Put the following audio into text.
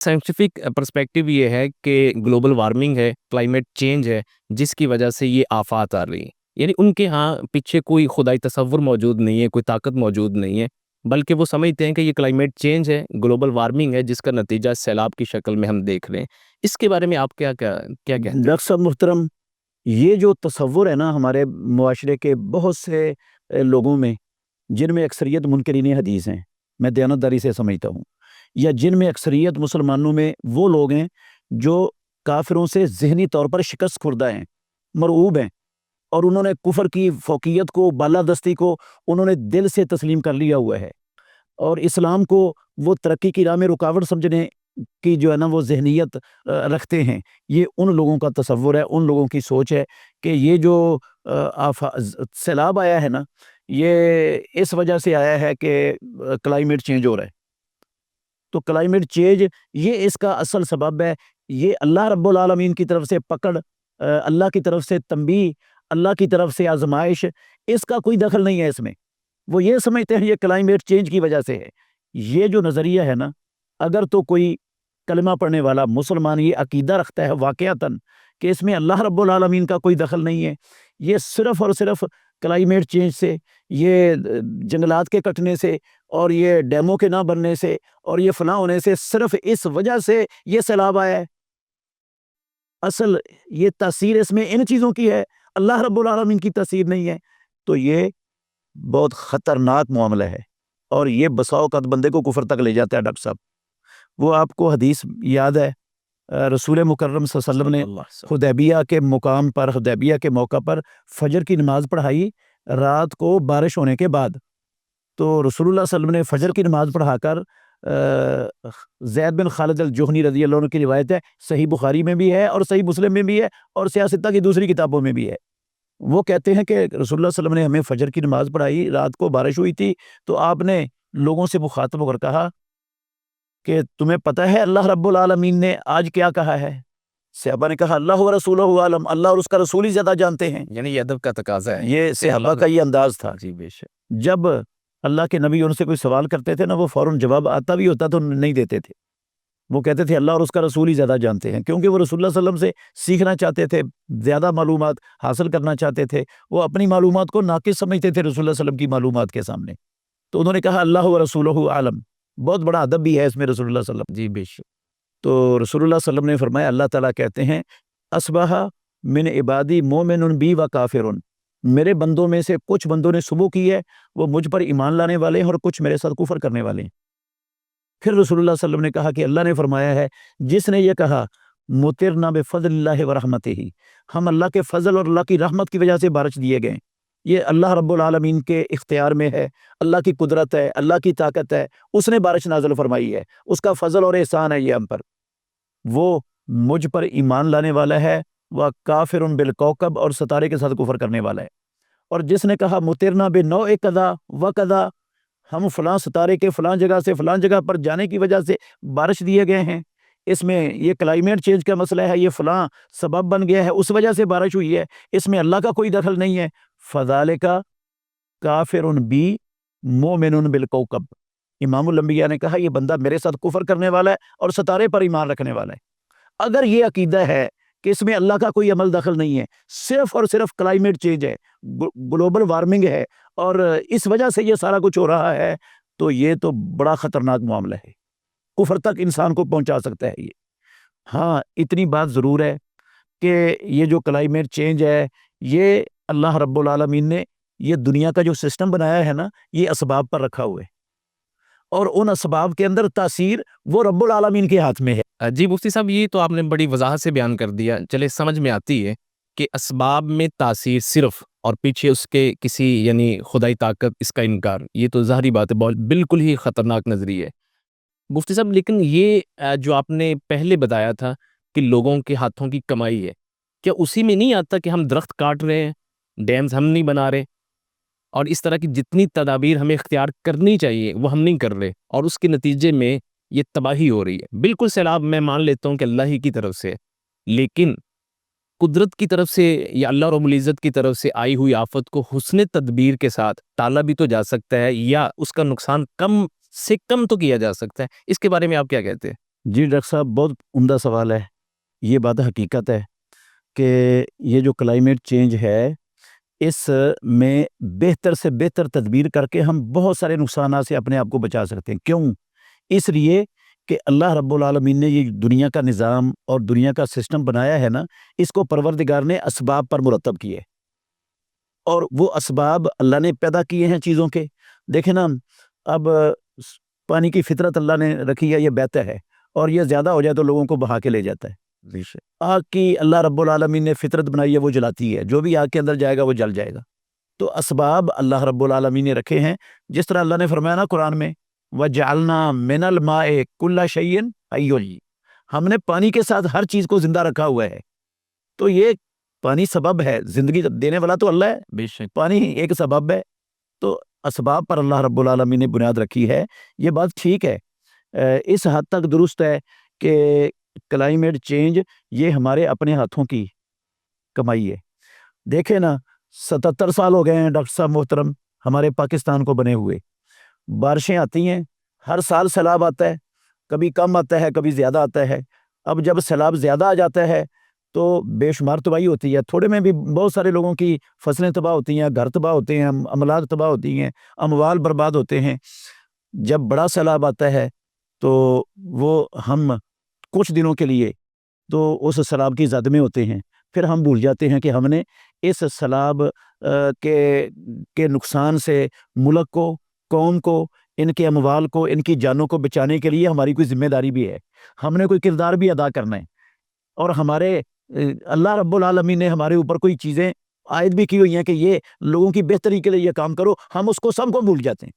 Scientific perspective ये है कि ग्लोबल वार्मिंग है, क्लाइमेट चेंज है, जिसकी वजह से ये आफ़ात आ रही हैं। यानी उनके यहाँ पीछे कोई खुदाई तसव्वुर मौजूद नहीं है, कोई ताकत मौजूद नहीं है, बल्कि वो समझते हैं कि ये क्लाइमेट चेंज है, ग्लोबल वार्मिंग है, जिसका नतीजा सैलाब की शक्ल में हम देख रहे हैं। इसके बारे में आप क्या कहते हैं? डॉक्टर साहब मुहतरम, ये जो तसव्वुर है ना हमारे मुआशरे के बहुत से लोगों में, जिनमें अक्सरियत मुनकरीन हदीस हैं, मैं दयानतदारी से समझता हूँ, या जिनमें अक्सरियत मुसलमानों में वो लोग हैं जो काफिरों से ज़हनी तौर पर शिकस्त खुर्दा हैं, मरऊब हैं, और उन्होंने कुफर की फ़ौक़ियत को, बालादस्ती को उन्होंने दिल से तस्लीम कर लिया हुआ है, और इस्लाम को वो तरक्की की राह में रुकावट समझने की जो है ना वो ज़हनियत रखते हैं। ये उन लोगों का तसव्वुर है, उन लोगों की सोच है कि ये जो सैलाब आया है ना, ये इस वजह से आया है कि क्लाइमेट चेंज हो रहा है। तो क्लाइमेट चेंज ये इसका असल सबब है। ये अल्लाह रब्बुल आलमीन की तरफ से पकड़, अल्लाह की तरफ से तंबीह, अल्लाह की तरफ से आजमाइश, इसका कोई दखल नहीं है इसमें। वो ये समझते हैं ये क्लाइमेट चेंज की वजह से है। ये जो नज़रिया है ना, अगर तो कोई कलमा पढ़ने वाला मुसलमान ये अकीदा रखता है वाक़यातन कि इसमें अल्लाह रब्बुल आलमीन का कोई दखल नहीं है, ये सिर्फ़ और सिर्फ़ क्लाइमेट चेंज से, ये जंगलात के कटने से, और ये डैमों के ना बनने से, और ये फलां होने से, सिर्फ़ इस वजह से ये सैलाब आया है। असल ये तासीर इसमें इन चीज़ों की है, अल्लाह रब्बुल आलमीन की तासीर नहीं है। तो ये बहुत ख़तरनाक मामला है, और ये बसा औक़ात बंदे को कुफ़र तक ले जाता है। डॉक्टर साहब, वो आपको हदीस याद है, रसूल मुकर्रम सल्लल्लाहु अलैहि वसल्लम ने हुदैबिया के मुकाम पर, हुदैबिया के मौका पर फजर की नमाज़ पढ़ाई रात को बारिश होने के बाद। तो रसूलुल्लाह सल्लल्लाहु अलैहि वसल्लम ने फजर की नमाज़ पढ़ाकर ज़ैद बिन खालिद अल-जुहनी रज़ियल्लाहु अन्हु की रिवायत है, सही बुखारी में भी है और सही मुस्लिम में भी है और सियासत्ता की दूसरी किताबों में भी है। वो कहते हैं कि रसूलुल्लाह सल्लल्लाहु अलैहि वसल्लम ने हमें फजर की नमाज़ पढ़ाई, रात को बारिश हुई थी, तो आपने लोगों से मुखातब होकर कहा कि तुम्हें पता है अल्लाह रब्बुल आलमीन ने आज क्या कहा है? सहाबा ने कहा अल्लाह व रसूलुहु आलम, अल्लाह और उसका रसूल ही ज़्यादा जानते हैं। यानी ये अदब का तकाज़ा है। ये सहाबा का ये अंदाज़ था। जी, बेशक। जब अल्लाह के नबी उनसे कोई सवाल करते थे ना, वो फ़ौरन जवाब आता भी होता तो नहीं देते थे। वो कहते थे अल्लाह और उसका रसूल ही ज़्यादा जानते हैं, क्योंकि वो रसूलुल्लाह सल्लल्लाहु अलैहि वसल्लम से सीखना चाहते थे, ज़्यादा मालूमात हासिल करना चाहते थे। वो अपनी मालूमात को नाक़िस समझते थे रसूलुल्लाह सल्लल्लाहु अलैहि वसल्लम की मालूमात के सामने। तो उन्होंने कहा अल्लाह व रसूलुहु आलम। बहुत बड़ा अदब भी है इसमें रसूलुल्लाह सल्लल्लाहु अलैहि वसल्लम। जी, बेशक। तो रसूलुल्लाह सल्लल्लाहु अलैहि वसल्लम ने फरमाया, अल्लाह ताला कहते हैं अस्बहा मिन इबादी मोमिनुन बी व काफिरुन, मेरे बंदों में से कुछ बंदों ने सुबह की है, वो मुझ पर ईमान लाने वाले हैं, और कुछ मेरे साथ कुफर करने वाले हैं। फिर रसूलुल्लाह सल्लल्लाहु अलैहि वसल्लम ने कहा कि अल्लाह ने फरमाया है, जिसने ये कहा मुतिरना बिफज़लिल्लाहि व रहमतिही, हम अल्लाह के फजल और अल्लाह की रहमत की वजह से बारिश दिए गए। ये अल्लाह रब्बुल आलमीन के इख्तियार में है, अल्लाह की कुदरत है, अल्लाह की ताकत है, उसने बारिश नाज़िल फरमाई है, उसका फजल और एहसान है ये हम पर। वो मुझ पर ईमान लाने वाला है, वह काफिरुन बिल कौकब, और सितारे के साथ कुफर करने वाला है। और जिसने कहा मुतिरना बिनौए कदा व कदा, हम फलां सितारे के फलां जगह से फलां जगह पर जाने की वजह से बारिश दिए गए हैं, इसमें ये क्लाइमेट चेंज का मसला है, ये फलां सबब बन गया है, उस वजह से बारिश हुई है, इसमें अल्लाह का कोई दखल नहीं है। फ़ज़ालिका काफिरुन बी मोमिनुन बिल कौकब। इमामुल अंबिया ने कहा ये बंदा मेरे साथ कुफर करने वाला है और सितारे पर ईमान रखने वाला है। अगर ये अकीदा है कि इसमें अल्लाह का कोई अमल दखल नहीं है, सिर्फ और सिर्फ क्लाइमेट चेंज है, ग्लोबल वार्मिंग है, और इस वजह से ये सारा कुछ हो रहा है, तो ये तो बड़ा ख़तरनाक मामला है, कुफर तक इंसान को पहुंचा सकता है ये। हाँ, इतनी बात ज़रूर है कि ये जो क्लाइमेट चेंज है, ये अल्लाह रब्बुल आलमीन ने ये दुनिया का जो सिस्टम बनाया है ना, ये असबाब पर रखा हुआ है, और उन असबाब के अंदर तासीर वो रब्बुल आलमीन के हाथ में है। जी मुफ्ती साहब, ये तो आपने बड़ी वज़ाहत से बयान कर दिया। चले समझ में आती है कि असबाब में तासीर सिर्फ़, और पीछे उसके किसी यानी खुदाई ताकत, इसका इनकार, ये तो ज़ाहिरी बात है, बहुत बिल्कुल ही ख़तरनाक नज़रिया है। मुफ्ती साहब, लेकिन ये जो आपने पहले बताया था कि लोगों के हाथों की कमाई है, क्या उसी में नहीं आता कि हम दरख्त काट रहे हैं, डैम्स हम नहीं बना रहे, और इस तरह की जितनी तदाबीर हमें इख्तियार करनी चाहिए वो हम नहीं कर रहे, और उसके नतीजे में ये तबाही हो रही है। बिल्कुल सैलाब मैं मान लेता हूँ कि अल्लाह ही की तरफ से है, लेकिन कुदरत की तरफ से या अल्लाह रब्बुल इज़्ज़त की तरफ से आई हुई आफत को हुस्न तदबीर के साथ टाला भी तो जा सकता है, या उसका नुकसान कम से कम तो किया जा सकता है। इसके बारे में आप क्या कहते हैं? جی ڈاکٹر صاحب، بہت عمدہ سوال ہے. یہ بات حقیقت ہے کہ یہ جو کلائمیٹ چینج ہے اس میں بہتر سے بہتر تدبیر کر کے ہم بہت سارے نقصانات سے اپنے آپ کو بچا سکتے ہیں. کیوں؟ اس لیے کہ اللہ رب العالمین نے یہ دنیا کا نظام اور دنیا کا سسٹم بنایا ہے نا، اس کو پروردگار نے اسباب پر مرتب کیے، اور وہ اسباب اللہ نے پیدا کیے ہیں چیزوں کے. دیکھیں نا، اب پانی کی فطرت اللہ نے رکھی ہے، یہ بہتا ہے، اور یہ زیادہ ہو جائے تو لوگوں کو بہا کے لے جاتا ہے. آگ کی اللہ رب العالمین نے فطرت بنائی ہے، وہ جلاتی ہے، جو بھی آگ کے اندر جائے گا وہ جل جائے گا. تو اسباب اللہ رب العالمین نے رکھے ہیں. جس طرح اللہ نے فرمایا نا قرآن میں، وَجَعَلْنَا مِنَ الْمَاءِ كُلَّ شَيْءٍ حَيٍّ، ہم نے پانی کے ساتھ ہر چیز کو زندہ رکھا ہوا ہے. تو یہ پانی سبب ہے، زندگی دینے والا تو اللہ ہے، بے شک. پانی ایک سبب ہے. تو اسباب پر اللہ رب العالمین نے بنیاد رکھی ہے. یہ بات ٹھیک ہے، اس حد تک درست ہے کہ کلائمیٹ چینج یہ ہمارے اپنے ہاتھوں کی کمائی ہے. دیکھیں نا، 77 سال ہو گئے ہیں ڈاکٹر صاحب محترم ہمارے پاکستان کو بنے ہوئے. بارشیں آتی ہیں، ہر سال سیلاب آتا ہے، کبھی کم آتا ہے کبھی زیادہ آتا ہے. اب جب سیلاب زیادہ آ جاتا ہے تو بے شمار تباہی ہوتی ہے. تھوڑے میں بھی بہت سارے لوگوں کی فصلیں تباہ ہوتی ہیں، گھر تباہ ہوتے ہیں، املاک تباہ ہوتی ہیں، اموال برباد ہوتے ہیں. جب بڑا سیلاب آتا ہے تو وہ ہم کچھ دنوں کے لیے تو اس سیلاب کی زد میں ہوتے ہیں. پھر ہم بھول جاتے ہیں کہ ہم نے اس سیلاب کے نقصان سے ملک کو، قوم کو، ان کے اموال کو، ان کی جانوں کو بچانے کے لیے ہماری کوئی ذمہ داری بھی ہے، ہم نے کوئی کردار بھی ادا کرنا ہے. اور ہمارے اللہ رب العالمین نے ہمارے اوپر کوئی چیزیں عائد بھی کی ہوئی ہیں کہ یہ لوگوں کی بہتری کے لیے یہ کام کرو، ہم اس کو سب کو بھول جاتے ہیں.